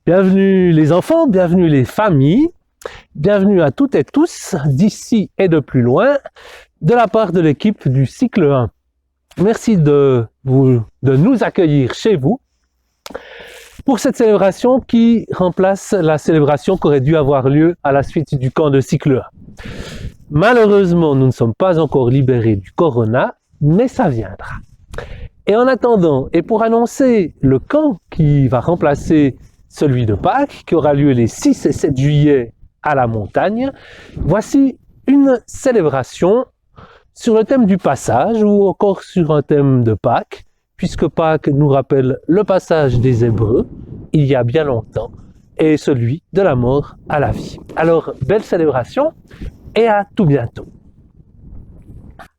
Bienvenue les enfants, bienvenue les familles, bienvenue à toutes et tous, d'ici et de plus loin, de la part de l'équipe du cycle 1. Merci de nous accueillir chez vous pour cette célébration qui remplace la célébration qui aurait dû avoir lieu à la suite du camp de cycle 1. Malheureusement, nous ne sommes pas encore libérés du corona, mais ça viendra. Et en attendant, et pour annoncer le camp qui va remplacer celui de Pâques, qui aura lieu les 6 et 7 juillet à la montagne, voici une célébration sur le thème du passage, ou encore sur un thème de Pâques, puisque Pâques nous rappelle le passage des Hébreux, il y a bien longtemps, et celui de la mort à la vie. Alors, belle célébration, et à tout bientôt.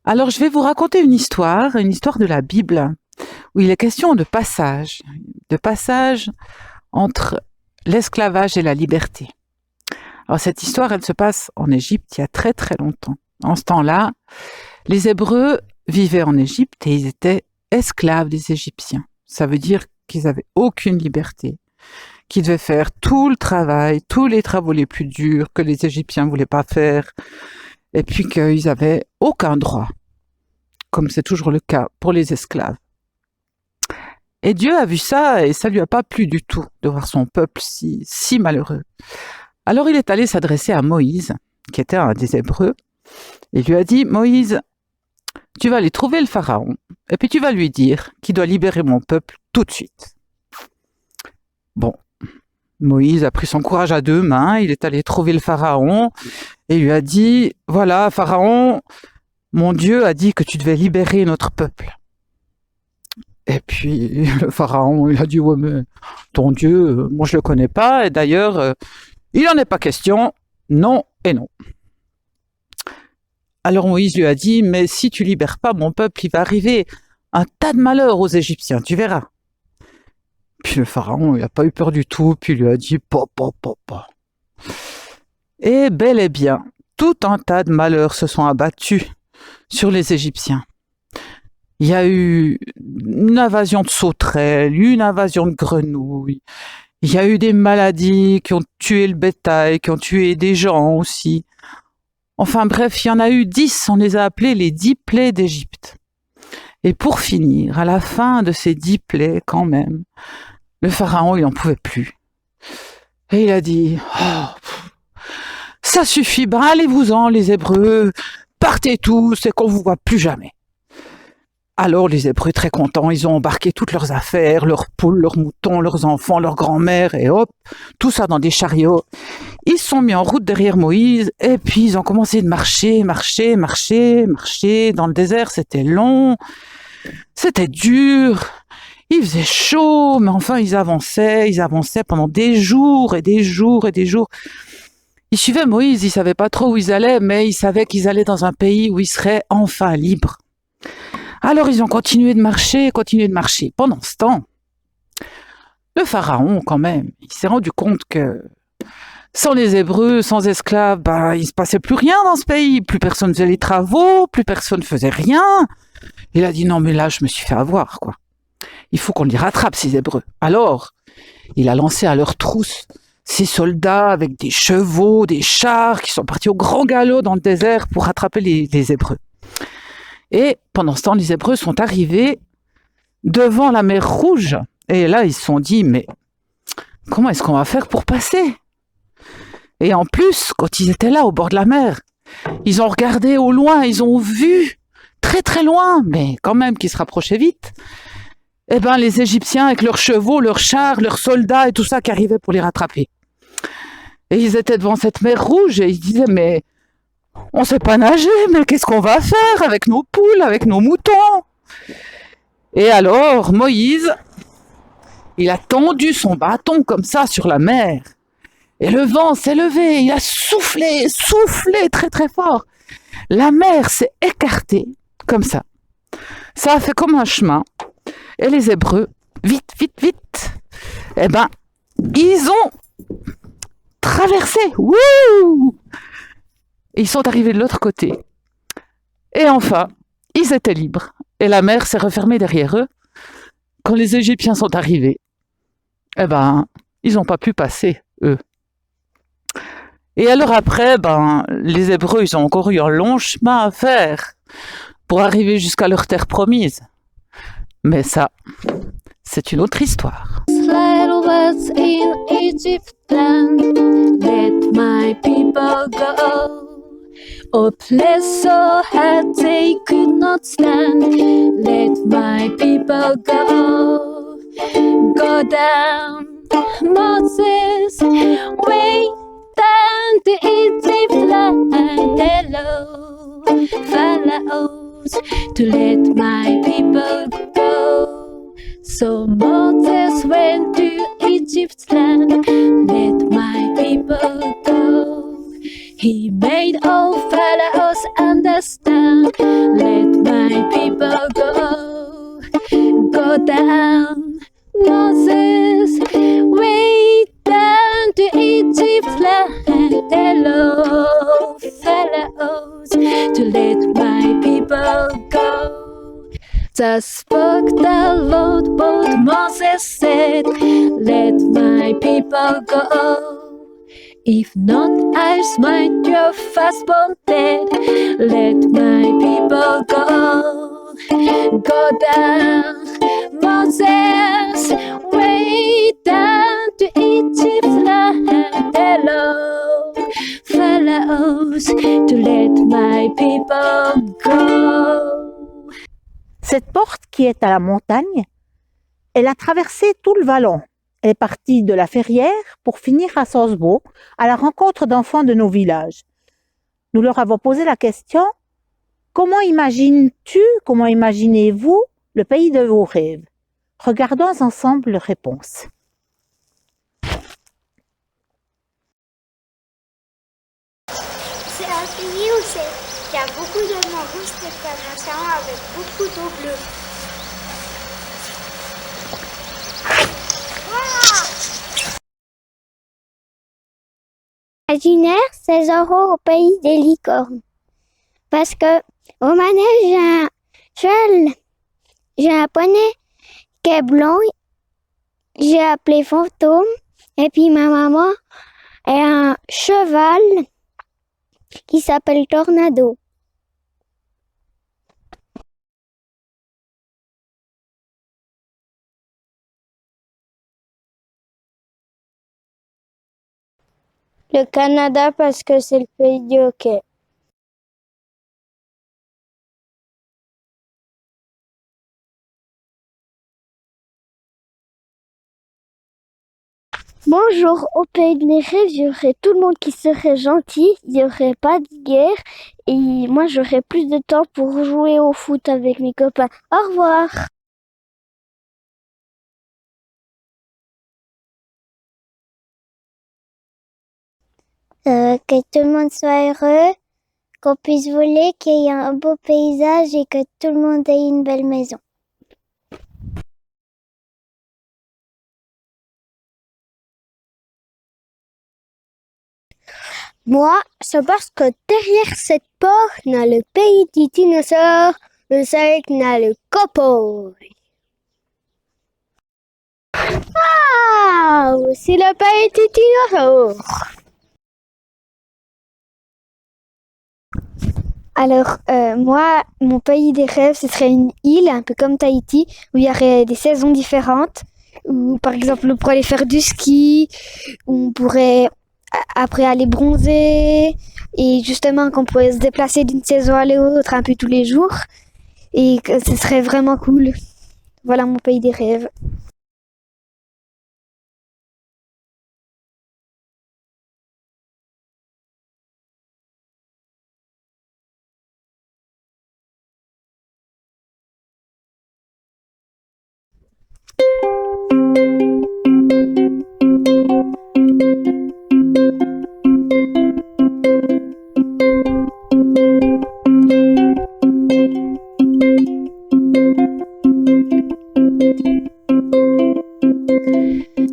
Alors, je vais vous raconter une histoire de la Bible, où il est question de passage entre l'esclavage et la liberté. Alors, cette histoire, elle se passe en Égypte il y a très très longtemps. En ce temps-là, les Hébreux vivaient en Égypte et ils étaient esclaves des Égyptiens. Ça veut dire qu'ils n'avaient aucune liberté, qu'ils devaient faire tout le travail, tous les travaux les plus durs que les Égyptiens ne voulaient pas faire, et puis qu'ils n'avaient aucun droit, comme c'est toujours le cas pour les esclaves. Et Dieu a vu ça et ça lui a pas plu du tout de voir son peuple si malheureux. Alors il est allé s'adresser à Moïse, qui était un des Hébreux, et lui a dit « Moïse, tu vas aller trouver le pharaon, et puis tu vas lui dire qu'il doit libérer mon peuple tout de suite. » Bon, Moïse a pris son courage à deux mains, il est allé trouver le pharaon, et lui a dit « Voilà, pharaon, mon Dieu a dit que tu devais libérer notre peuple. » Et puis le pharaon, il a dit « Ouais, mais ton Dieu, moi je le connais pas, et d'ailleurs, il n'en est pas question, non et non. » Alors Moïse lui a dit « Mais si tu libères pas mon peuple, il va arriver un tas de malheurs aux Égyptiens, tu verras. » Puis le pharaon, il n'a pas eu peur du tout, puis il lui a dit « Pa. » Et bel et bien, tout un tas de malheurs se sont abattus sur les Égyptiens. Il y a eu une invasion de sauterelles, une invasion de grenouilles, il y a eu des maladies qui ont tué le bétail, qui ont tué des gens aussi. Enfin bref, il y en a eu 10, on les a appelés les 10 plaies d'Égypte. Et pour finir, à la fin de ces 10 plaies, quand même, le pharaon, il n'en pouvait plus. Et il a dit « Oh, ça suffit, ben allez-vous-en les Hébreux, partez tous et qu'on vous voit plus jamais. » Alors les Hébreux, très contents, ils ont embarqué toutes leurs affaires, leurs poules, leurs moutons, leurs enfants, leurs grands-mères, et hop, tout ça dans des chariots. Ils se sont mis en route derrière Moïse, et puis ils ont commencé de marcher dans le désert. C'était long, c'était dur, il faisait chaud, mais enfin ils avançaient pendant des jours et des jours et des jours. Ils suivaient Moïse, ils savaient pas trop où ils allaient, mais ils savaient qu'ils allaient dans un pays où ils seraient enfin libres. Alors ils ont continué de marcher. Pendant ce temps, le pharaon, quand même, il s'est rendu compte que sans les Hébreux, sans esclaves, il se passait plus rien dans ce pays. Plus personne faisait les travaux, plus personne faisait rien. Il a dit non mais là je me suis fait avoir quoi. Il faut qu'on les rattrape ces Hébreux. Alors, il a lancé à leur trousse ces soldats avec des chevaux, des chars qui sont partis au grand galop dans le désert pour rattraper les Hébreux. Et pendant ce temps, les Hébreux sont arrivés devant la mer Rouge. Et là, ils se sont dit, mais comment est-ce qu'on va faire pour passer? Et en plus, quand ils étaient là, au bord de la mer, ils ont regardé au loin, ils ont vu très très loin, mais quand même qu'ils se rapprochaient vite, les Égyptiens avec leurs chevaux, leurs chars, leurs soldats et tout ça qui arrivaient pour les rattraper. Et ils étaient devant cette mer Rouge et ils se disaient, mais on sait pas nager, mais qu'est-ce qu'on va faire avec nos poules, avec nos moutons? Et alors, Moïse, il a tendu son bâton comme ça sur la mer. Et le vent s'est levé, il a soufflé très très fort. La mer s'est écartée, comme ça. Ça a fait comme un chemin. Et les Hébreux, vite, ils ont traversé. Wouh! Et ils sont arrivés de l'autre côté. Et enfin, ils étaient libres. Et la mer s'est refermée derrière eux. Quand les Égyptiens sont arrivés, Ils n'ont pas pu passer, eux. Et alors après, les Hébreux, ils ont encore eu un long chemin à faire pour arriver jusqu'à leur terre promise. Mais ça, c'est une autre histoire. Little was in Egypt land, let my people go. A place so hard they could not stand, let my people go. Go down, Moses, way down to Egypt land, hello, Pharaohs, to let my people go. So Moses went to Egypt's land, let my people go. He made all Pharaohs understand, let my people go. Go down, Moses, way down to Egypt's land, hello, Pharaohs, to let my people go. Thus spoke the Lord, but Moses said, let my people go. If not, I'll smite your firstborn dead. Let my people go. Go down, Moses, way down to Egypt's land. Hello, Pharaohs, to let my people go. Cette porte qui est à la montagne, elle a traversé tout le vallon. Elle est partie de la Ferrière pour finir à Sosbo, à la rencontre d'enfants de nos villages. Nous leur avons posé la question « Comment imagines-tu, comment imaginez-vous le pays de vos rêves ?» Regardons ensemble leurs réponses. C'est un pays où il y a beaucoup de mangroves, c'est un océan avec beaucoup d'eau bleue. Imaginaire, c'est Zorro au pays des licornes. Parce que au manège, j'ai un cheval, j'ai un poney qui est blanc, j'ai appelé Fantôme, et puis ma maman a un cheval qui s'appelle Tornado. Le Canada parce que c'est le pays du hockey. Bonjour, au pays de mes rêves, il y aurait tout le monde qui serait gentil, il n'y aurait pas de guerre et moi j'aurais plus de temps pour jouer au foot avec mes copains. Au revoir. Que tout le monde soit heureux, qu'on puisse voler, qu'il y ait un beau paysage et que tout le monde ait une belle maison. Moi, c'est parce que derrière cette porte, on a le pays des dinosaures, le soleil, on a le cow-boy. Ah, c'est le pays des dinosaures. Alors, moi, mon pays des rêves, ce serait une île, un peu comme Tahiti, où il y aurait des saisons différentes. Où, par exemple, on pourrait aller faire du ski, où on pourrait après aller bronzer, et justement qu'on pourrait se déplacer d'une saison à l'autre un peu tous les jours. Et que ce serait vraiment cool. Voilà mon pays des rêves.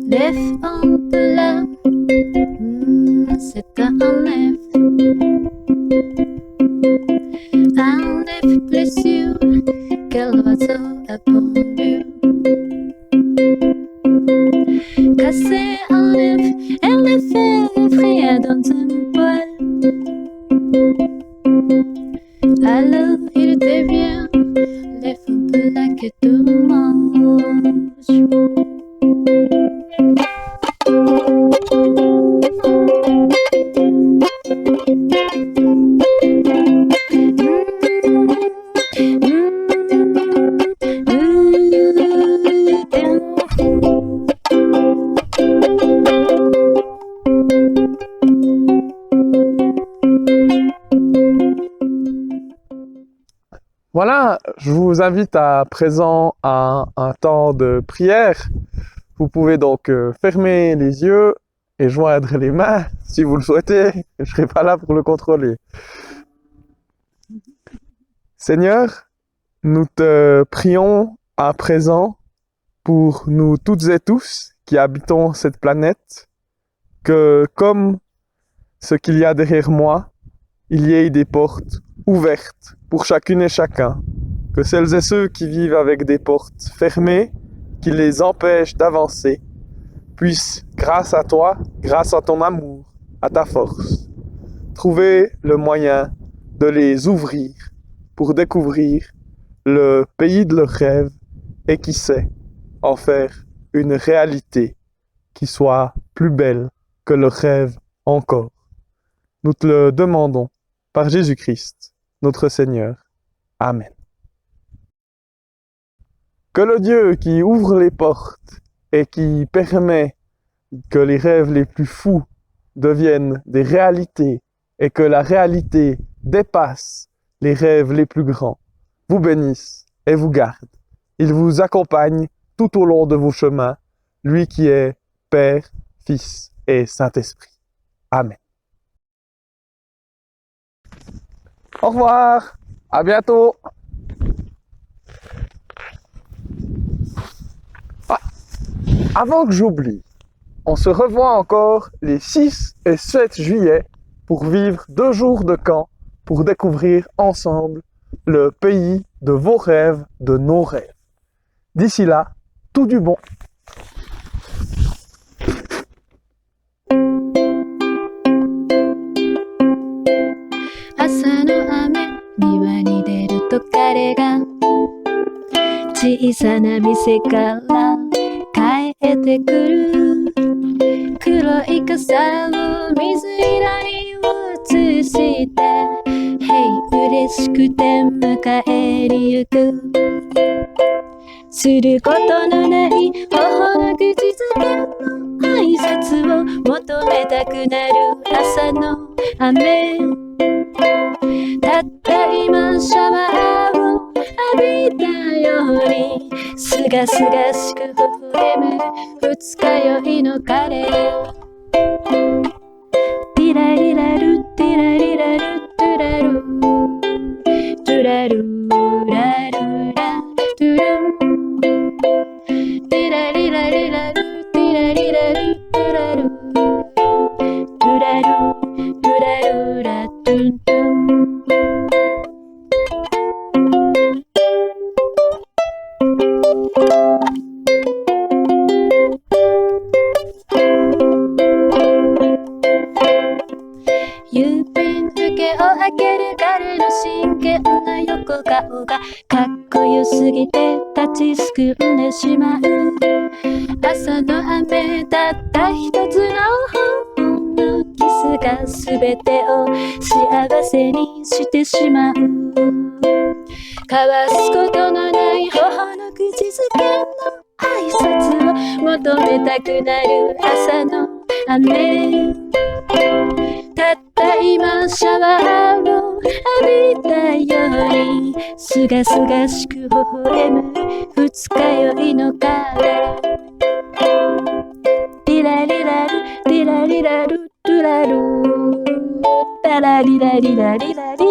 L'œuf en plat, c'est un œuf. Un œuf plus sûr que l'oiseau a pondu. Casser un enlève, elle le fait frire dans un poêle. Alors il devient l'œuf plat que tu manges. Voilà, je vous invite à présent à un temps de prière. Vous pouvez donc fermer les yeux et joindre les mains si vous le souhaitez. Je ne serai pas là pour le contrôler. Seigneur, nous te prions à présent pour nous toutes et tous qui habitons cette planète, que comme ce qu'il y a derrière moi, il y ait des portes ouvertes pour chacune et chacun, que celles et ceux qui vivent avec des portes fermées, qui les empêchent d'avancer, puissent, grâce à toi, grâce à ton amour, à ta force, trouver le moyen de les ouvrir pour découvrir le pays de leurs rêves et qui sait, en faire une réalité qui soit plus belle que leurs rêves encore. Nous te le demandons par Jésus-Christ, notre Seigneur. Amen. Que le Dieu qui ouvre les portes et qui permet que les rêves les plus fous deviennent des réalités et que la réalité dépasse les rêves les plus grands, vous bénisse et vous garde. Il vous accompagne tout au long de vos chemins, lui qui est Père, Fils et Saint-Esprit. Amen. Au revoir, à bientôt. Avant que j'oublie, on se revoit encore les 6 et 7 juillet pour vivre 2 jours de camp pour découvrir ensemble le pays de vos rêves, de nos rêves. D'ici là, tout du bon. 朝の雨、庭に出ると彼が小さな店から帰ってくる。黒い傘を水色に移して、Hey、嬉しくて迎えに行く。することのない頬の口づけの挨拶を求めたくなる朝の雨。たった今シャワーを浴びたようにすがすがしく微笑む二日酔いの彼よ。ティラリラルティラリラルトゥラルトゥラルラルラトゥルンティラリラリラルティラリラルトゥラルトゥラルトゥラルラトゥントゥン。郵便受けを開ける彼の真剣な横顔がかっこよすぎて立ちすくんでしまう。朝の雨たった一つの方法のキスが全てを幸せにしてしまう。交わすことのない頬の口づけの挨拶を求めたくなる朝の雨。たった今シャワーを浴びたようにすがすがしく微笑む二日酔いの彼。リラリラルリラリラルトゥラルタラリラリラリラリ